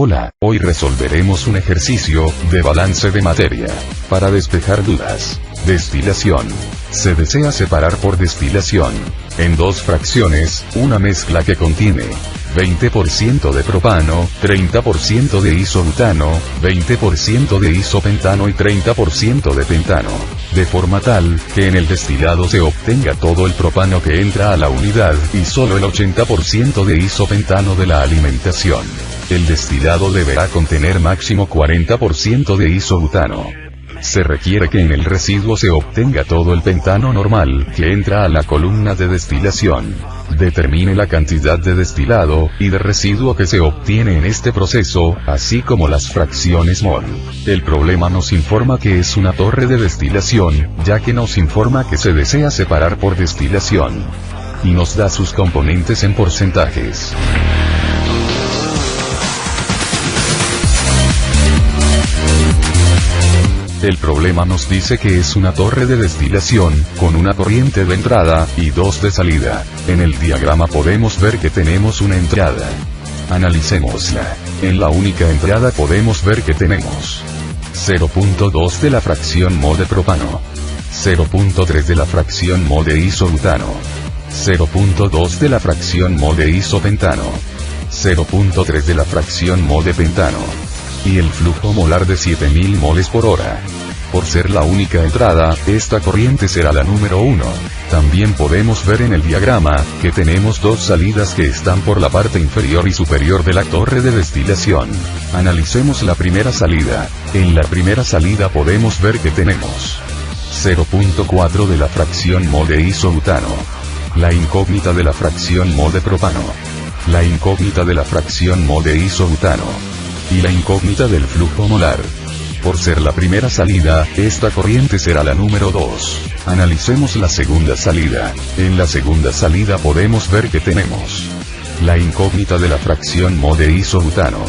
Hola, hoy resolveremos un ejercicio de balance de materia. Para despejar dudas. Destilación. Se desea separar por destilación, en dos fracciones, una mezcla que contiene 20% de propano, 30% de isobutano, 20% de isopentano y 30% de pentano, de forma tal, que en el destilado se obtenga todo el propano que entra a la unidad, y solo el 80% de isopentano de la alimentación. El destilado deberá contener máximo 40% de isobutano. Se requiere que en el residuo se obtenga todo el pentano normal que entra a la columna de destilación. Determine la cantidad de destilado y de residuo que se obtiene en este proceso, así como las fracciones mol. El problema nos informa que es una torre de destilación, ya que nos informa que se desea separar por destilación. Y nos da sus componentes en porcentajes. El problema nos dice que es una torre de destilación, con una corriente de entrada, y dos de salida. En el diagrama podemos ver que tenemos una entrada. Analicémosla. En la única entrada podemos ver que tenemos 0.2 de la fracción mol de propano, 0.3 de la fracción mol de isobutano, 0.2 de la fracción mol de isopentano, 0.3 de la fracción mol de pentano, y el flujo molar de 7000 moles por hora. Por ser la única entrada, esta corriente será la número 1. También podemos ver en el diagrama, que tenemos dos salidas que están por la parte inferior y superior de la torre de destilación. Analicemos la primera salida. En la primera salida podemos ver que tenemos 0.4 de la fracción mol de isobutano, la incógnita de la fracción mol de propano, la incógnita de la fracción mol de isobutano, y la incógnita del flujo molar. Por ser la primera salida, esta corriente será la número 2. Analicemos la segunda salida. En la segunda salida podemos ver que tenemos la incógnita de la fracción mol de isobutano,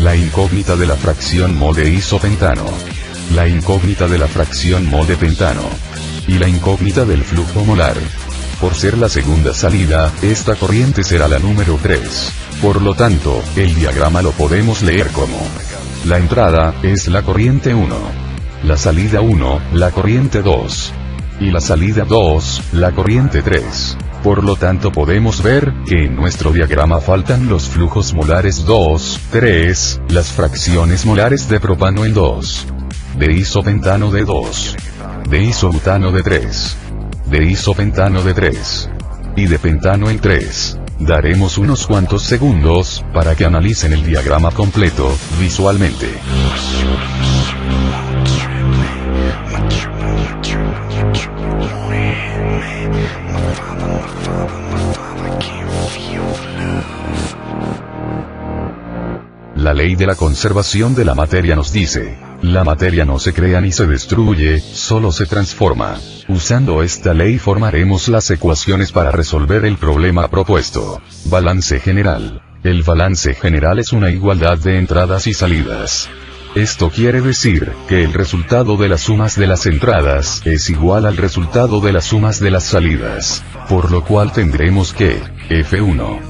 la incógnita de la fracción mol de isopentano, la incógnita de la fracción mol de pentano, y la incógnita del flujo molar. Por ser la segunda salida, esta corriente será la número 3. Por lo tanto, el diagrama lo podemos leer como: la entrada es la corriente 1, la salida 1, la corriente 2, y la salida 2, la corriente 3. Por lo tanto podemos ver que en nuestro diagrama faltan los flujos molares 2, 3, las fracciones molares de propano en 2, de isopentano de 2, de isobutano de 3, de isopentano de 3, y de pentano en 3. Daremos unos cuantos segundos, para que analicen el diagrama completo, visualmente. La ley de la conservación de la materia nos dice: la materia no se crea ni se destruye, solo se transforma. Usando esta ley formaremos las ecuaciones para resolver el problema propuesto. Balance general. El balance general es una igualdad de entradas y salidas. Esto quiere decir, que el resultado de las sumas de las entradas, es igual al resultado de las sumas de las salidas. Por lo cual tendremos que, F1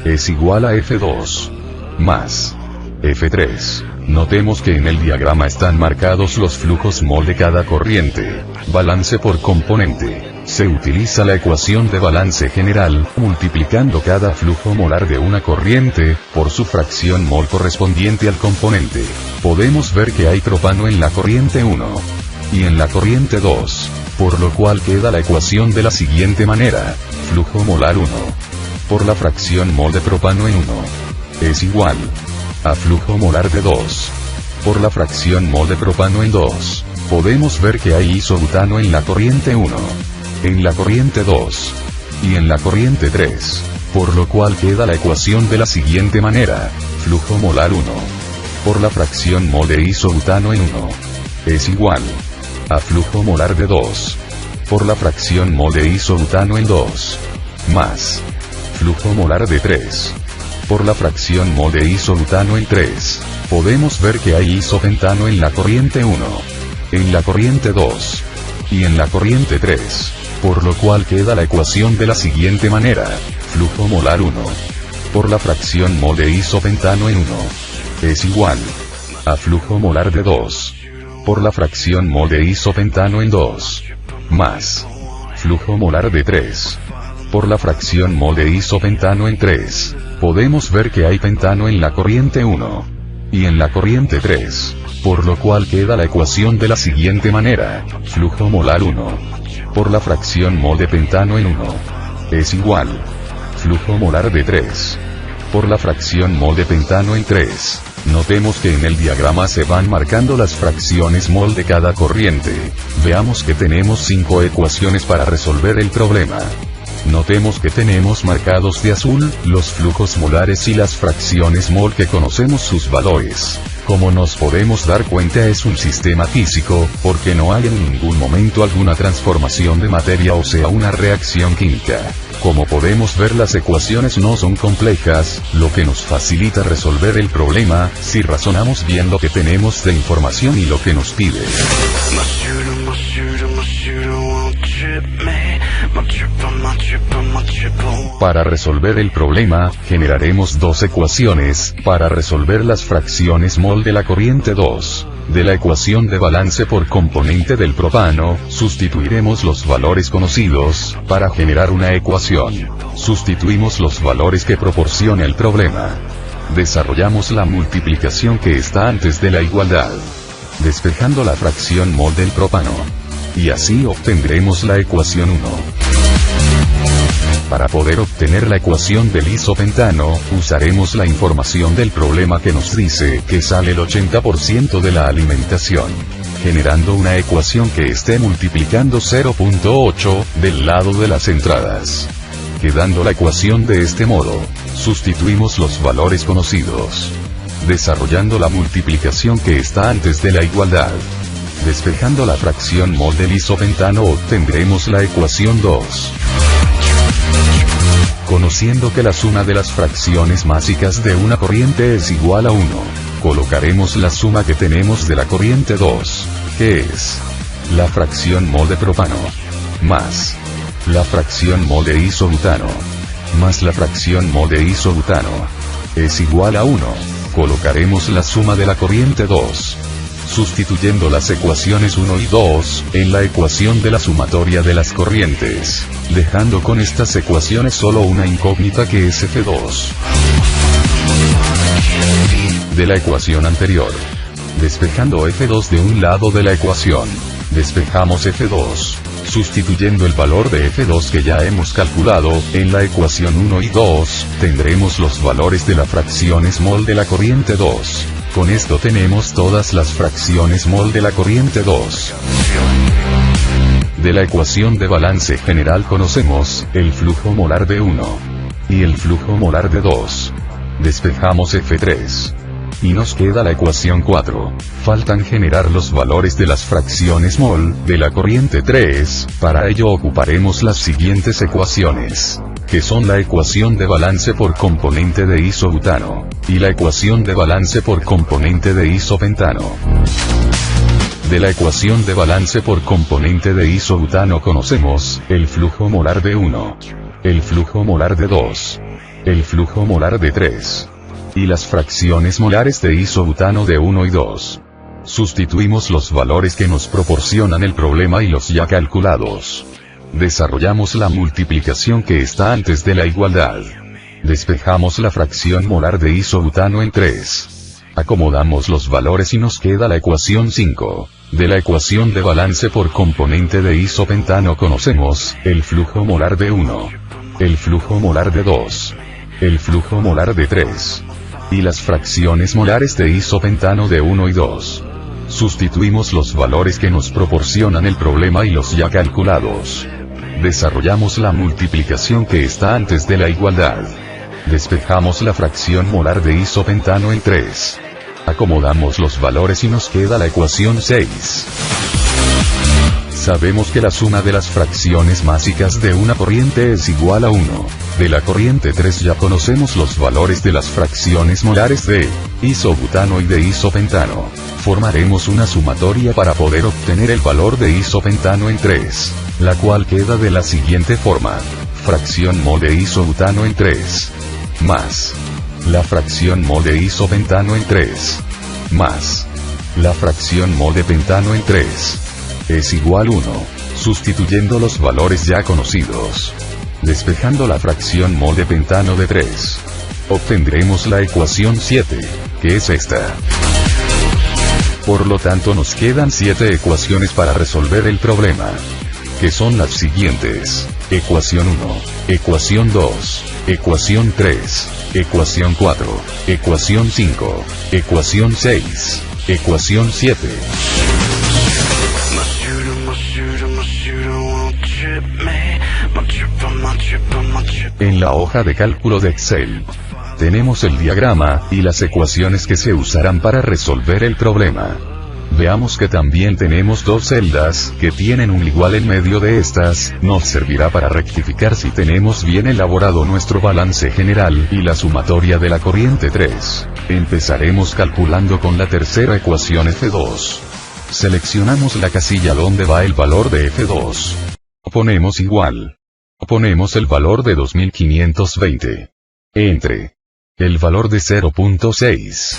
es igual a F2 más F3. Notemos que en el diagrama están marcados los flujos mol de cada corriente. Balance por componente. Se utiliza la ecuación de balance general, multiplicando cada flujo molar de una corriente, por su fracción mol correspondiente al componente. Podemos ver que hay propano en la corriente 1. Y en la corriente 2. Por lo cual queda la ecuación de la siguiente manera. Flujo molar 1. Por la fracción mol de propano en 1. Es igual a flujo molar de 2. Por la fracción mol de propano en 2. Podemos ver que hay isobutano en la corriente 1. En la corriente 2. Y en la corriente 3. Por lo cual queda la ecuación de la siguiente manera. Flujo molar 1. Por la fracción mol de isobutano en 1. Es igual a flujo molar de 2. Por la fracción mol de isobutano en 2. Más flujo molar de 3. Por la fracción mol de isobutano en 3. Podemos ver que hay isopentano en la corriente 1. En la corriente 2. Y en la corriente 3. Por lo cual queda la ecuación de la siguiente manera. Flujo molar 1. Por la fracción mol de isopentano en 1. es igual a flujo molar de 2 por la fracción mol de isopentano en 2 más flujo molar de 3 por la fracción mol de isopentano en 3. Podemos ver que hay pentano en la corriente 1 y en la corriente 3, por lo cual queda la ecuación de la siguiente manera: flujo molar 1 por la fracción mol de pentano en 1 es igual flujo molar de 3 por la fracción mol de pentano en 3. Notemos que en el diagrama se van marcando las fracciones mol de cada corriente. Veamos que tenemos 5 ecuaciones para resolver el problema. Notemos que tenemos marcados de azul los flujos molares y las fracciones mol que conocemos sus valores. Como nos podemos dar cuenta, es un sistema físico, porque no hay en ningún momento alguna transformación de materia, o sea, una reacción química. Como podemos ver, las ecuaciones no son complejas, lo que nos facilita resolver el problema, si razonamos bien lo que tenemos de información y lo que nos pide. Para resolver el problema, generaremos dos ecuaciones, para resolver las fracciones mol de la corriente 2. De la ecuación de balance por componente del propano, sustituiremos los valores conocidos, para generar una ecuación. Sustituimos los valores que proporciona el problema. Desarrollamos la multiplicación que está antes de la igualdad, despejando la fracción mol del propano. Y así obtendremos la ecuación 1. Para poder obtener la ecuación del isopentano, usaremos la información del problema que nos dice que sale el 80% de la alimentación, generando una ecuación que esté multiplicando 0.8 del lado de las entradas. Quedando la ecuación de este modo, sustituimos los valores conocidos, desarrollando la multiplicación que está antes de la igualdad. Despejando la fracción mol del isopentano, obtendremos la ecuación 2. Conociendo que la suma de las fracciones másicas de una corriente es igual a 1, colocaremos la suma que tenemos de la corriente 2, que es la fracción mol de propano, más la fracción mol de isobutano, más la fracción mol de isobutano, es igual a 1, colocaremos la suma de la corriente 2. Sustituyendo las ecuaciones 1 y 2, en la ecuación de la sumatoria de las corrientes, dejando con estas ecuaciones solo una incógnita que es F2. De la ecuación anterior, despejando F2 de un lado de la ecuación, despejamos F2, sustituyendo el valor de F2 que ya hemos calculado, en la ecuación 1 y 2, tendremos los valores de las fracciones mol de la corriente 2. Con esto tenemos todas las fracciones mol de la corriente 2. De la ecuación de balance general conocemos el flujo molar de 1 y el flujo molar de 2. Despejamos F3. Y nos queda la ecuación 4. Faltan generar los valores de las fracciones mol de la corriente 3, para ello ocuparemos las siguientes ecuaciones, que son la ecuación de balance por componente de isobutano, y la ecuación de balance por componente de isopentano. De la ecuación de balance por componente de isobutano conocemos el flujo molar de 1, el flujo molar de 2, el flujo molar de 3, y las fracciones molares de isobutano de 1 y 2. Sustituimos los valores que nos proporcionan el problema y los ya calculados. Desarrollamos la multiplicación que está antes de la igualdad. Despejamos la fracción molar de isobutano en 3. Acomodamos los valores y nos queda la ecuación 5. De la ecuación de balance por componente de isopentano conocemos el flujo molar de 1, el flujo molar de 2, el flujo molar de 3, y las fracciones molares de isopentano de 1 y 2. Sustituimos los valores que nos proporcionan el problema y los ya calculados. Desarrollamos la multiplicación que está antes de la igualdad. Despejamos la fracción molar de isopentano en 3. Acomodamos los valores y nos queda la ecuación 6. Sabemos que la suma de las fracciones másicas de una corriente es igual a 1. De la corriente 3 ya conocemos los valores de las fracciones molares de isobutano y de isopentano. Formaremos una sumatoria para poder obtener el valor de isopentano en 3, la cual queda de la siguiente forma: fracción mol de isobutano en 3, más la fracción mol de isopentano en 3, más la fracción mol de pentano en 3, es igual 1, sustituyendo los valores ya conocidos. Despejando la fracción mol de pentano de 3, obtendremos la ecuación 7, que es esta. Por lo tanto nos quedan 7 ecuaciones para resolver el problema, que son las siguientes: ecuación 1, ecuación 2, ecuación 3, ecuación 4, ecuación 5, ecuación 6, ecuación 7. En la hoja de cálculo de Excel, tenemos el diagrama, y las ecuaciones que se usarán para resolver el problema. Veamos que también tenemos dos celdas, que tienen un igual en medio de estas, nos servirá para rectificar si tenemos bien elaborado nuestro balance general, y la sumatoria de la corriente 3. Empezaremos calculando con la tercera ecuación F2. Seleccionamos la casilla donde va el valor de F2. Ponemos igual. Ponemos el valor de 2520. Entre el valor de 0.6.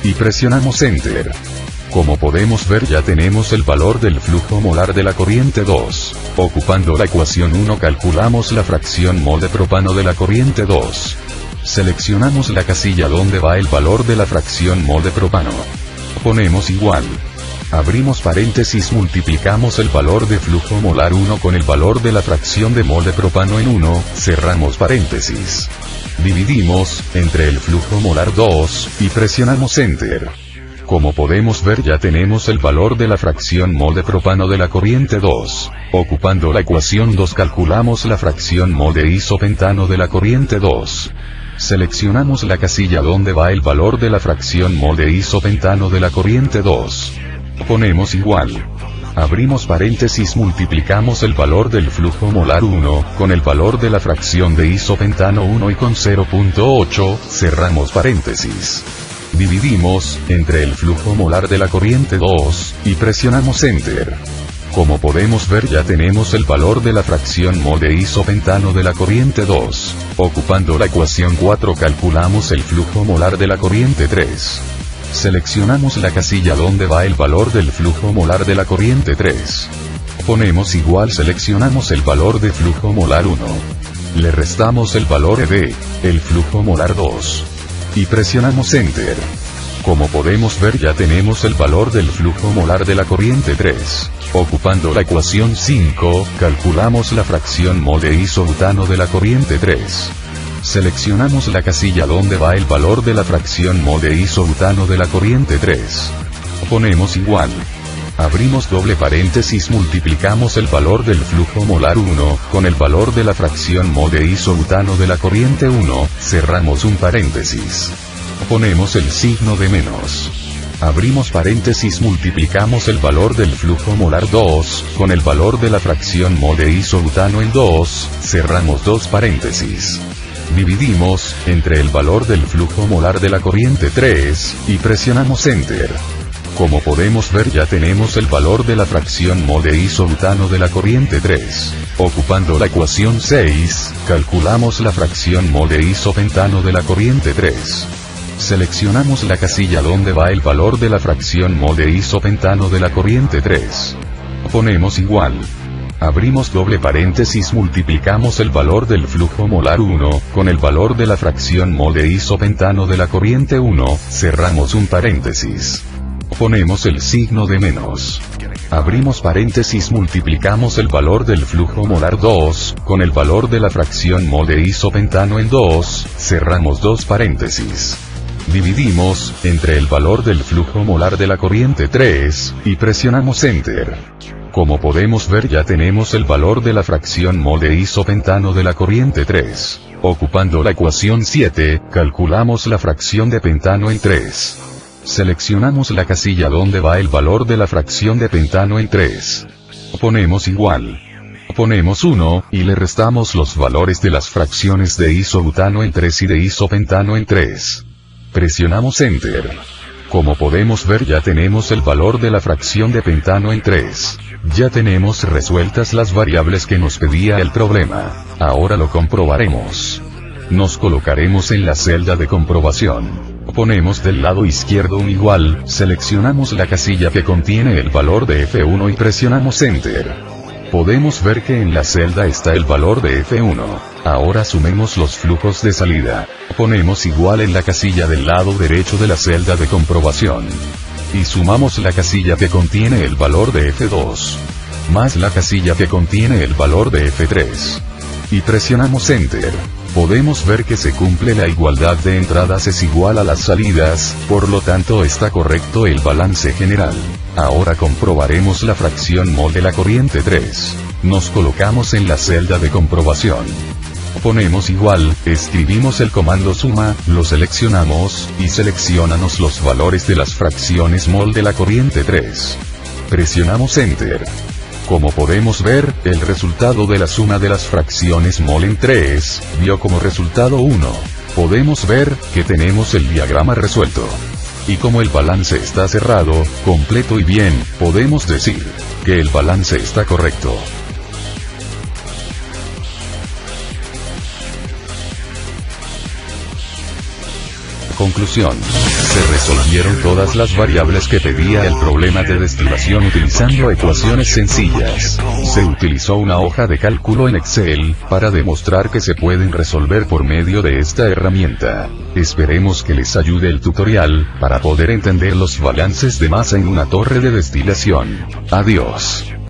Y presionamos Enter. Como podemos ver, ya tenemos el valor del flujo molar de la corriente 2. Ocupando la ecuación 1 calculamos la fracción mol de propano de la corriente 2. Seleccionamos la casilla donde va el valor de la fracción mol de propano. Ponemos igual. Abrimos paréntesis, multiplicamos el valor de flujo molar 1 con el valor de la fracción de mol de propano en 1, cerramos paréntesis. Dividimos entre el flujo molar 2, y presionamos Enter. Como podemos ver, ya tenemos el valor de la fracción mol de propano de la corriente 2. Ocupando la ecuación 2 calculamos la fracción mol de isopentano de la corriente 2. Seleccionamos la casilla donde va el valor de la fracción mol de isopentano de la corriente 2. Ponemos igual. Abrimos paréntesis, multiplicamos el valor del flujo molar 1, con el valor de la fracción de isopentano 1 y con 0.8, cerramos paréntesis. Dividimos entre el flujo molar de la corriente 2, y presionamos Enter. Como podemos ver, ya tenemos el valor de la fracción mol de isopentano de la corriente 2. Ocupando la ecuación 4 calculamos el flujo molar de la corriente 3. Seleccionamos la casilla donde va el valor del flujo molar de la corriente 3. Ponemos igual, seleccionamos el valor de flujo molar 1. Le restamos el valor de el flujo molar 2. Y presionamos Enter. Como podemos ver, ya tenemos el valor del flujo molar de la corriente 3. Ocupando la ecuación 5, calculamos la fracción mol de isobutano de la corriente 3. Seleccionamos la casilla donde va el valor de la fracción mol de isobutano de la corriente 3. Ponemos igual. Abrimos doble paréntesis, multiplicamos el valor del flujo molar 1, con el valor de la fracción mol de isobutano de la corriente 1, cerramos un paréntesis. Ponemos el signo de menos. Abrimos paréntesis, multiplicamos el valor del flujo molar 2, con el valor de la fracción mol de isobutano en 2, cerramos dos paréntesis. Dividimos entre el valor del flujo molar de la corriente 3, y presionamos Enter. Como podemos ver, ya tenemos el valor de la fracción mol de isobutano de la corriente 3. Ocupando la ecuación 6, calculamos la fracción mol de isopentano de la corriente 3. Seleccionamos la casilla donde va el valor de la fracción mol de isopentano de la corriente 3. Ponemos igual. Abrimos doble paréntesis, multiplicamos el valor del flujo molar 1, con el valor de la fracción mol de isopentano de la corriente 1, cerramos un paréntesis. Ponemos el signo de menos. Abrimos paréntesis, multiplicamos el valor del flujo molar 2, con el valor de la fracción mol de isopentano en 2, cerramos dos paréntesis. Dividimos entre el valor del flujo molar de la corriente 3, y presionamos Enter. Como podemos ver, ya tenemos el valor de la fracción mol de isopentano de la corriente 3. Ocupando la ecuación 7, calculamos la fracción de pentano en 3. Seleccionamos la casilla donde va el valor de la fracción de pentano en 3. Ponemos igual. Ponemos 1, y le restamos los valores de las fracciones de isobutano en 3 y de isopentano en 3. Presionamos Enter. Como podemos ver, ya tenemos el valor de la fracción de pentano en 3. Ya tenemos resueltas las variables que nos pedía el problema. Ahora lo comprobaremos. Nos colocaremos en la celda de comprobación. Ponemos del lado izquierdo un igual, seleccionamos la casilla que contiene el valor de F1 y presionamos Enter. Podemos ver que en la celda está el valor de F1. Ahora sumemos los flujos de salida. Ponemos igual en la casilla del lado derecho de la celda de comprobación. Y sumamos la casilla que contiene el valor de F2. Más la casilla que contiene el valor de F3. Y presionamos Enter. Podemos ver que se cumple la igualdad de entradas es igual a las salidas, por lo tanto está correcto el balance general. Ahora comprobaremos la fracción mol de la corriente 3. Nos colocamos en la celda de comprobación. Ponemos igual, escribimos el comando suma, lo seleccionamos, y seleccionamos los valores de las fracciones mol de la corriente 3. Presionamos Enter. Como podemos ver, el resultado de la suma de las fracciones mol en 3, dio como resultado 1. Podemos ver, que tenemos el diagrama resuelto. Y como el balance está cerrado, completo y bien, podemos decir, que el balance está correcto. Conclusión. Se resolvieron todas las variables que pedía el problema de destilación utilizando ecuaciones sencillas. Se utilizó una hoja de cálculo en Excel, para demostrar que se pueden resolver por medio de esta herramienta. Esperemos que les ayude el tutorial, para poder entender los balances de masa en una torre de destilación. Adiós.